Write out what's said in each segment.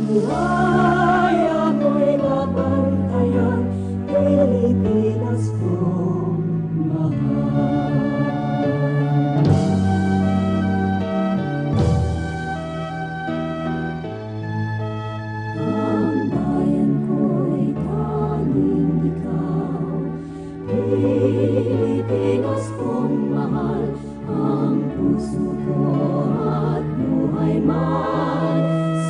buhay ako'y babantayan, Pilipinas kong mahal. Ang bayan ko'y tanging ikaw, Pilipinas kong mahal, ang puso ko at buhay man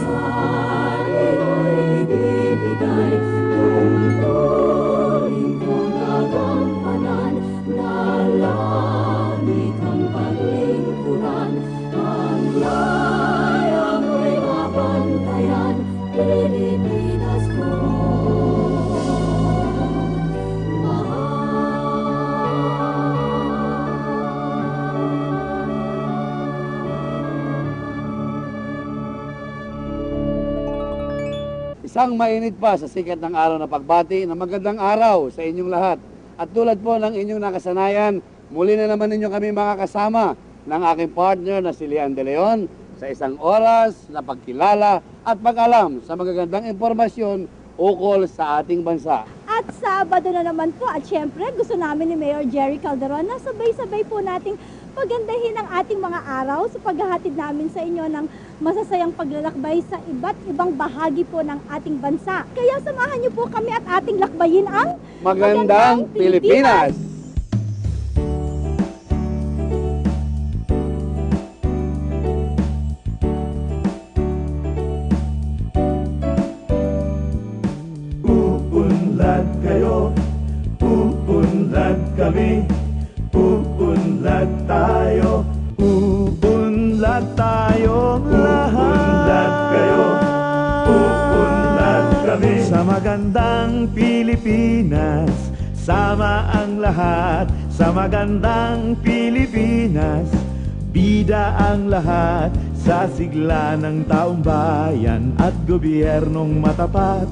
sa'yo'y bibigay. Tungkulin kong gagampanan, nalangit ang paglingkuran, ang laya mo'y mabantayan, Pilipinas kong Isang mainit pa sa sikat ng araw na pagbati na magandang araw sa inyong lahat. At tulad po ng inyong nakasanayan, muli na naman ninyo kami makakasama ng aking partner na si Lian De Leon sa isang oras na pagkilala at pag-alam sa magagandang impormasyon ukol sa ating bansa. At Sabado na naman po at syempre gusto namin ni Mayor Jerry Calderon na sabay-sabay po nating pagandahin ang ating mga araw sa paghahatid namin sa inyo ng masasayang paglalakbay sa iba't ibang bahagi po ng ating bansa. Kaya samahan niyo po kami at ating lakbayin ang Magandang Pilipinas! Uunlad kayo, uunlad kami, uunlad tayo, uunlad tayong lahat. Uunlad kayo, uunlad kami. Sa magandang Pilipinas, sama ang lahat. Sa magandang Pilipinas, bida ang lahat. Sa sigla ng taong bayan at gobyernong matapat,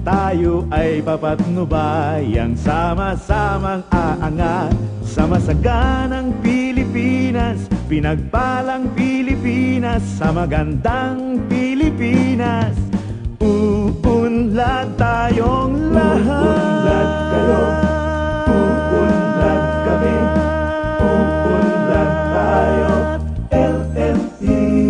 tayo ay papatnubayang sama-samang aangat sa masaganang Pilipinas, pinagpalang Pilipinas, sa magandang Pilipinas. Uunlad tayong lahat. Uunlad kayo, uunlad kami, uunlad tayo, LME.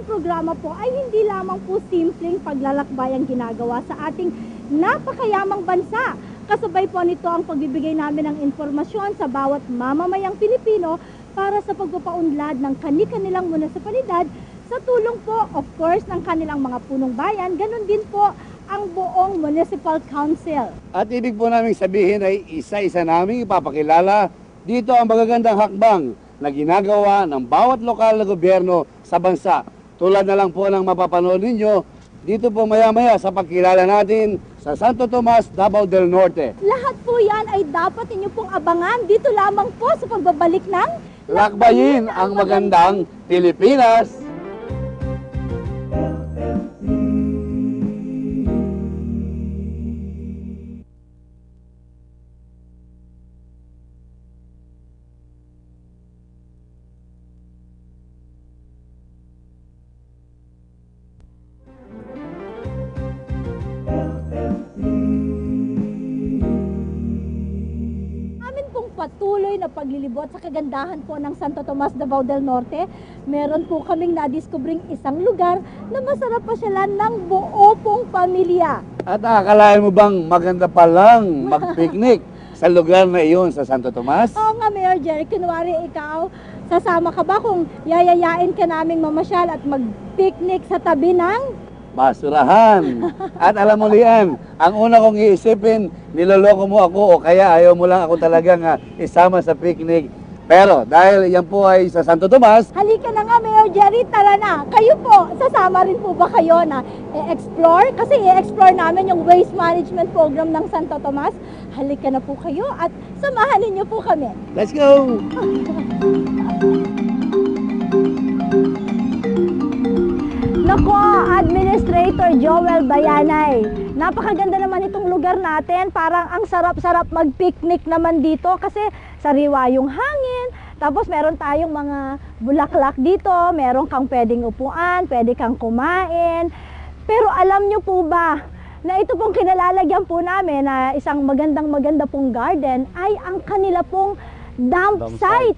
Programa po ay hindi lamang po simpleng paglalakbay ang ginagawa sa ating napakayamang bansa. Kasabay po nito ang pagbibigay namin ng informasyon sa bawat mamamayang Pilipino para sa pagpapaunlad ng kani-kanilang munisipalidad sa tulong po, of course, ng kanilang mga punong bayan. Ganon din po ang buong Municipal Council. At ibig po namin sabihin ay isa-isa namin ipapakilala dito ang magagandang hakbang na ginagawa ng bawat lokal na gobyerno sa bansa. Tulad na lang po ng mapapanood ninyo dito po maya-maya sa pagkilala natin sa Santo Tomas, Davao del Norte. Lahat po yan ay dapat inyo pong abangan dito lamang po sa pagbabalik ng Lakbayin ang magandang Pilipinas! Patuloy na paglilibot sa kagandahan po ng Santo Tomas, Davao del Norte, meron po kaming nadiscovering isang lugar na masarap pasyalan ng buo pong pamilya. At akalain mo bang maganda pa lang mag-picnic sa lugar na iyon sa Santo Tomas? Oo nga, Mayor Jerry, kunwari ikaw, sasama ka ba kung yayayain ka naming mamasyal at mag-picnic sa tabi ng basurahan. At alam mo Lian, ang una kong iisipin, niloloko mo ako o kaya ayaw mo lang ako talagang isama sa picnic. Pero dahil yan po ay sa Santo Tomas, halika na nga, Mayor Jerry, tara na. Kayo po, sasama rin po ba kayo na i-explore? Kasi i-explore namin yung waste management program ng Santo Tomas. Halika na po kayo at samahan ninyo po kami. Let's go! Nako, Administrator Joel Bayanay. Napakaganda naman itong lugar natin. Parang ang sarap-sarap mag-picnic naman dito kasi sariwa yung hangin. Tapos meron tayong mga bulaklak dito, meron kang pwedeng upuan, pwede kang kumain. Pero alam nyo po ba na ito pong kinalalagyan po namin na isang maganda pong garden ay ang kanila pong dump site.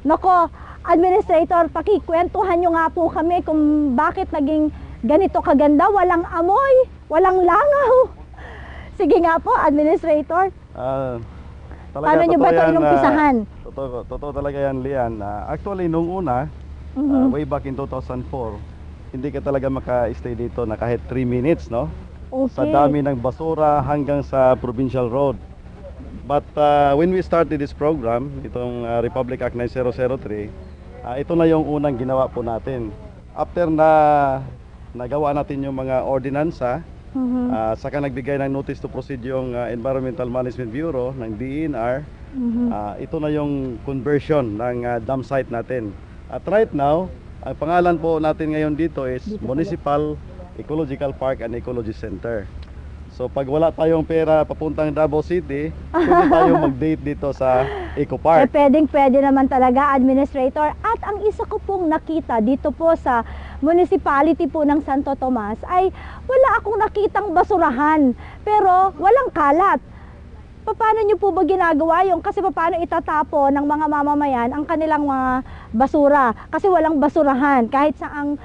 Nako, Administrator, pakikwentuhan nyo nga po kami kung bakit naging ganito kaganda, walang amoy, walang langaw. Sige nga po, Administrator. Paano nyo ba ito inumpisahan? Totoo talaga yan, Lian. Actually, nung una, way back in 2004, hindi ka talaga maka-stay dito na kahit 3 minutes, no? Okay. Sa dami ng basura hanggang sa Provincial Road. But when we started this program, itong Republic Act 9003, ito na yung unang ginawa po natin. After na nagawa natin yung mga ordinansa, saka nagbigay ng notice to proceed yung Environmental Management Bureau ng DENR, ito na yung conversion ng dam site natin. At right now, ang pangalan po natin ngayon dito is Municipal Ecological Park and Ecology Center. So pag wala tayong pera papuntang Davao City, pwede tayong mag-date dito sa Eco Park. Pwede naman talaga, Administrator. At ang isa ko pong nakita dito po sa municipality po ng Santo Tomas ay wala akong nakitang basurahan, pero walang kalat. Paano nyo po ba ginagawa yung, kasi paano itatapo ng mga mamamayan ang kanilang mga basura? Kasi walang basurahan, kahit saang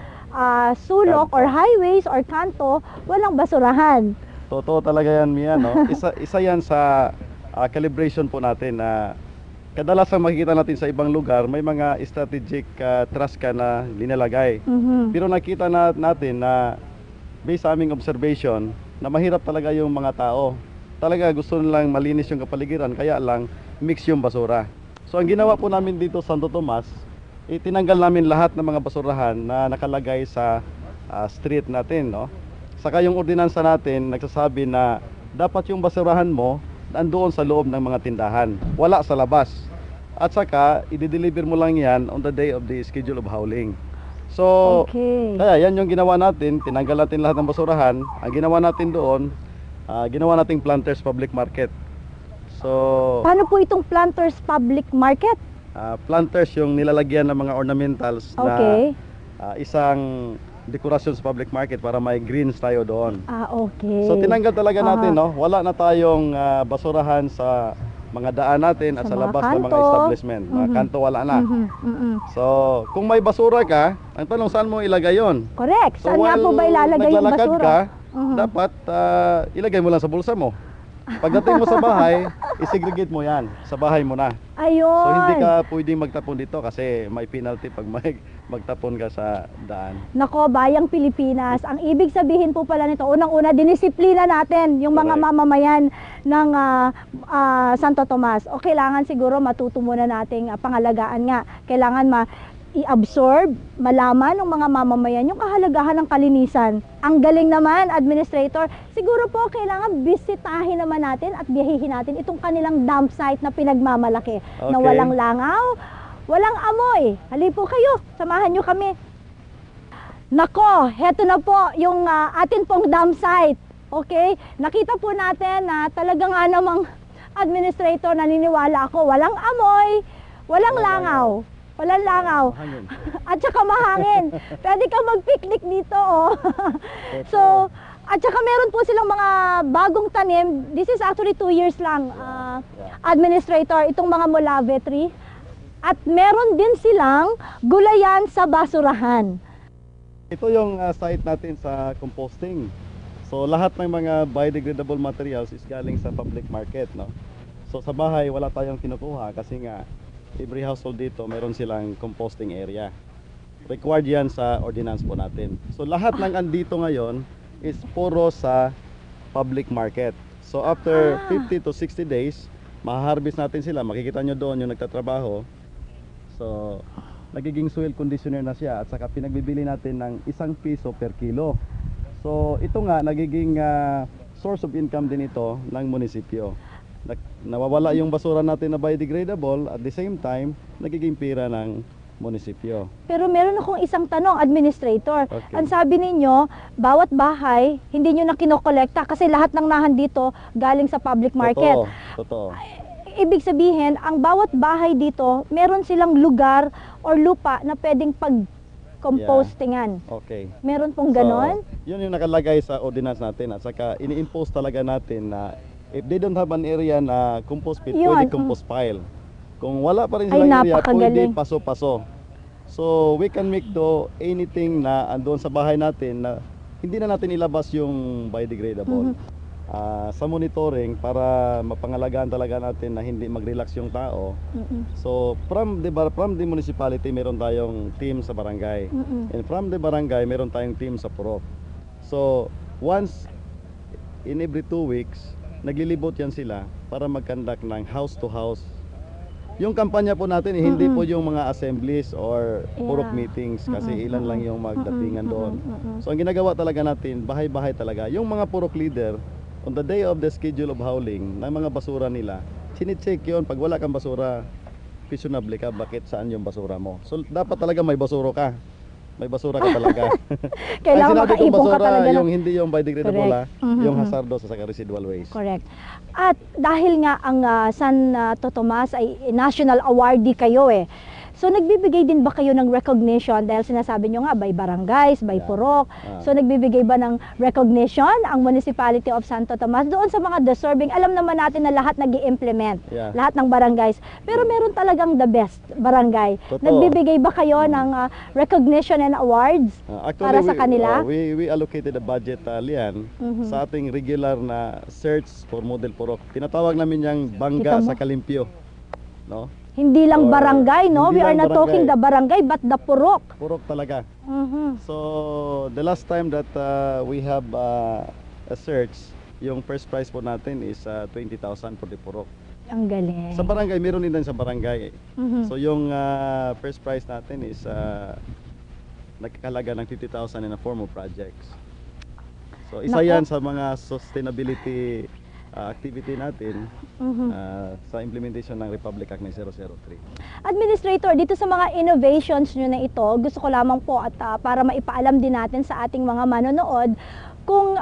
sulok or highways or kanto, walang basurahan. Totoo talaga yan, Mia, no? Isa yan sa calibration po natin na kadalasan makikita natin sa ibang lugar, may mga strategic trash can na linalagay. Pero nakita natin na based sa aming observation na mahirap talaga yung mga tao. Talaga gusto nilang malinis yung kapaligiran, kaya lang mix yung basura. So ang ginawa po namin dito sa Santo Tomas, itinanggal namin lahat ng mga basurahan na nakalagay sa street natin, no? Saka yung ordinansa natin nagsasabi na dapat yung basurahan mo nandoon sa loob ng mga tindahan, wala sa labas. At saka i-deliver mo lang yan on the day of the schedule of hauling. So, kaya yan yung ginawa natin, tinanggal natin lahat ng basurahan. Ang ginawa natin doon, ginawa nating Planters Public Market. So, paano po itong Planters Public Market? Planters yung nilalagyan ng mga ornamentals na isang dekorasyon sa public market para may greens tayo doon. Okay. So tinanggal talaga natin, no? Wala na tayong basurahan sa mga daan natin at sa labas ng mga establishment. Mga kanto wala na. So, kung may basura ka, ang tanong saan mo ilagay yon? Correct. So, saan nga po ba ilalagay yung naglalakad basura? ka, dapat ilagay mo lang sa bulsa mo. Pagdating mo sa bahay, isegregate mo yan. Sa bahay mo na. Ayun. So hindi ka pwedeng magtapon dito kasi may penalty pag magtapon ka sa daan. Nako, bayang Pilipinas. Ang ibig sabihin po pala nito, unang-una, dinisiplina natin yung mga mamamayan ng Santo Tomas. O kailangan siguro matuto muna nating pangalagaan nga. Kailangan i-absorb, malaman ng mga mamamayan yung kahalagahan ng kalinisan. Ang galing naman, Administrator. Siguro po kailangan bisitahin naman natin at biyahihin natin itong kanilang dump site na pinagmamalaki. Na walang langaw, walang amoy. Hali po kayo, samahan nyo kami. Nako, heto na po yung atin pong dump site. Okay? Nakita po natin na talagang namang Administrator, naniniwala ako, walang amoy, walang langaw. Walang langaw. At saka mahangin. Pwede ka mag-picnic dito, oh. So, at saka meron po silang mga bagong tanim. This is actually 2 years lang, Administrator, itong mga molave tree. At meron din silang gulayan sa basurahan. Ito yung site natin sa composting. So, lahat ng mga biodegradable materials is galing sa public market, no? So, sa bahay, wala tayong kinukuha kasi nga every household dito meron silang composting area. Required yan sa ordinance po natin. So lahat ng andito ngayon is puro sa public market. So after 50 to 60 days, maha-harvest natin sila. Makikita nyo doon yung nagtatrabaho. So nagiging soil conditioner na siya at saka pinagbibili natin ng 1 piso per kilo. So ito nga nagiging source of income din ito ng munisipyo. Nawawala yung basura natin na biodegradable, at the same time nagiging pira ng munisipyo. Pero meron akong isang tanong, Administrator. Okay. Ang sabi ninyo, bawat bahay hindi nyo na kinokolekta kasi lahat ng nahan dito galing sa public market. Totoo. ibig sabihin, ang bawat bahay dito, meron silang lugar or lupa na pwedeng pag-compostingan. Okay. Meron pong ganon? So, yun yung nakalagay sa ordinance natin at saka ini-impose talaga natin na if they don't have an area na compost pit, Yun, pwede compost pile. Kung wala pa rin Ay, silang area, napakagaling. pwede paso-paso. So we can make anything na andun sa bahay natin na hindi na natin ilabas yung biodegradable. Sa monitoring para mapangalagaan talaga natin na hindi mag-relax yung tao. So from the municipality meron tayong team sa barangay. And from the barangay meron tayong team sa Purok. So once in every 2 weeks naglilibot yan sila para mag-conduct ng house to house. Yung kampanya po natin hindi po yung mga assemblies or Purok meetings kasi ilan lang yung magdatingan doon. So ang ginagawa talaga natin bahay-bahay talaga. Yung mga Purok leader on the day of the schedule of hauling ng mga basura nila, sinicheck yun. Pag wala kang basura, questionable ka bakit saan yung basura mo. So dapat talaga may basura ka. May basura ka talaga. Kailangan Ang sinabi kong makaipon ka basura, talaga. yung hindi yung biodegradable, Correct. yung hazardous at saka residual waste. Correct. At dahil nga ang San Totomas ay national awardee kayo So nagbibigay din ba kayo ng recognition dahil sinasabi nyo nga by barangays, by Purok. So nagbibigay ba ng recognition ang Municipality of Santo Tomas doon sa mga deserving? Alam naman natin na lahat nag-i-implement, lahat ng barangays. Pero meron talagang the best barangay. Totoo. Nagbibigay ba kayo ng recognition and awards para sa kanila? We allocated a budget, Lian, sa ating regular na search for Model Purok. Tinatawag namin yung bangga Kita mo? sa Kalimpyo. No? Hindi lang Or- barangay, no? We hindi are lang not talking the barangay but the Purok. Purok talaga. Mhm. So, the last time that we have a search, yung first prize po natin is 20,000 for the Purok. Ang galing. Sa barangay, meron din sa barangay. Mhm. So, yung first prize natin is nagkakalaga ng 50,000 in a form of projects. So, isa Nako. yan sa mga sustainability activity natin sa implementation ng Republic Act 003. Administrator, dito sa mga innovations nyo na ito, gusto ko lamang po at para maipaalam din natin sa ating mga manonood kung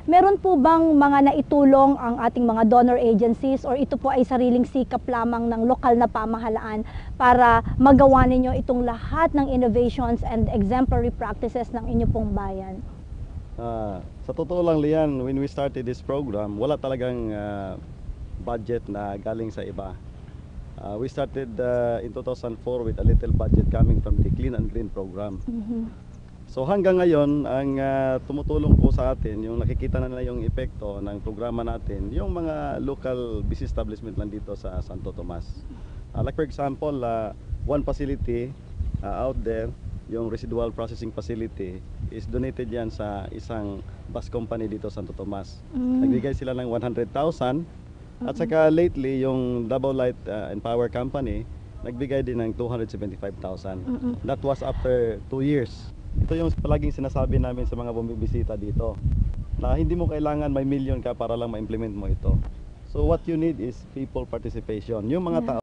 meron po bang mga naitulong ang ating mga donor agencies or ito po ay sariling sikap lamang ng lokal na pamahalaan para magawa ninyo itong lahat ng innovations and exemplary practices ng inyo pong bayan. Sa totoo lang, Lian, when we started this program, wala talagang budget na galing sa iba. We started in 2004 with a little budget coming from the Clean and Green program. So hanggang ngayon, ang tumutulong po sa atin, yung nakikita na nila yung epekto ng programa natin, yung mga local business establishment lang dito sa Santo Tomas. Like for example, one facility out there, yung residual processing facility is donated yan sa isang bus company dito sa Santo Tomas. Nagbigay sila ng 100,000 at saka lately yung Double Light and Power Company nagbigay din ng 275,000. That was after 2 years. Ito yung palaging sinasabi namin sa mga bumibisita dito na hindi mo kailangan may million ka para lang ma-implement mo ito. So what you need is people participation. Yung mga tao